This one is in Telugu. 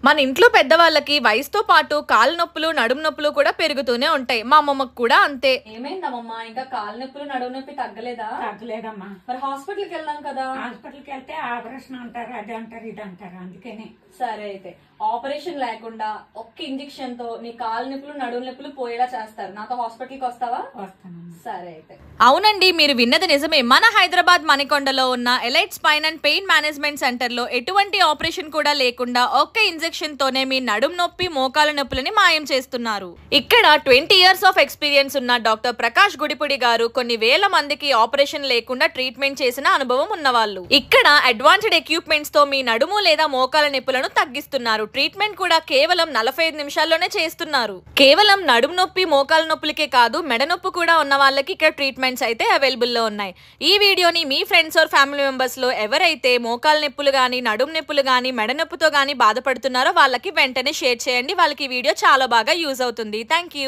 మన ఇంట్లో పెద్దవాళ్ళకి వయసుతో పాటు కాళ్ళ నొప్పులు నడుము నొప్పులు కూడా పెరుగుతూనే ఉంటాయి. మా అమ్మమ్మకు కూడా అంతే. ఏమైందమ్మా, ఇంకా కాళ్ళ నొప్పులు నడుము నొప్పి తగ్గలేదా? తగ్గలేదమ్మా. మరి హాస్పిటల్కి వెళ్దాం కదా. హాస్పిటల్కి వెళ్తే ఆపరేషన్ అంటారు, అది అంటారు, ఇది అంటారు. అందుకని సరే అయితే ఆపరేషన్ లేకుండా ఒక్క ఇంజెక్షన్ తో నీ కాళ్ళ నొప్పులు నడుము నొప్పులు పోయేలా చేస్తారు. నాతో హాస్పిటల్కి వస్తావా? వస్తాను. సరే అయితే. అవునండి, మీరు విన్నది నిజమే. మన హైదరాబాద్ మణికొండలో ఉన్న elite spine and pain management centre లో ఎటువంటి ఆపరేషన్ కూడా లేకుండా ఒక్క ఇంజెక్షన్ తోనే మీ నడుము నొప్పి మోకాల నొప్పులని మాయం చేస్తున్నారు. ఇక్కడ 20 years ఆఫ్ ఎక్స్పీరియన్స్ ఉన్న డాక్టర్ ప్రకాష్ గుడిపుడి గారు కొన్ని వేల మందికి ఆపరేషన్ లేకుండా ట్రీట్మెంట్ చేసిన అనుభవం ఉన్నవాళ్ళు. ఇక్కడ అడ్వాన్స్డ్ ఎక్విప్మెంట్స్ తో మీ నడుము లేదా మోకాల నొప్పులను తగ్గిస్తున్నారు. ట్రీట్మెంట్ కూడా కేవలం 45 నిమిషాల్లోనే చేస్తున్నారు. కేవలం నడుము నొప్పి మోకాల నొప్పులకే కాదు, మెడ నొప్పి కూడా ఉన్న వాళ్ళకి ఇక్కడ ట్రీట్మెంట్స్ అయితే అవైలబుల్ లో ఉన్నాయి. ఈ వీడియోని మీ ఫ్రెండ్స్ ఆర్ ఫ్యామిలీ మెంబర్స్ లో ఎవరైతే మోకాల నొప్పులు గానీ నడుము నొప్పులు గానీ మెడ నొప్పితో గానీ బాధపడుతున్నారో వాళ్ళకి వెంటనే షేర్ చేయండి. వాళ్ళకి ఈ వీడియో చాలా బాగా యూజ్ అవుతుంది. Thank you.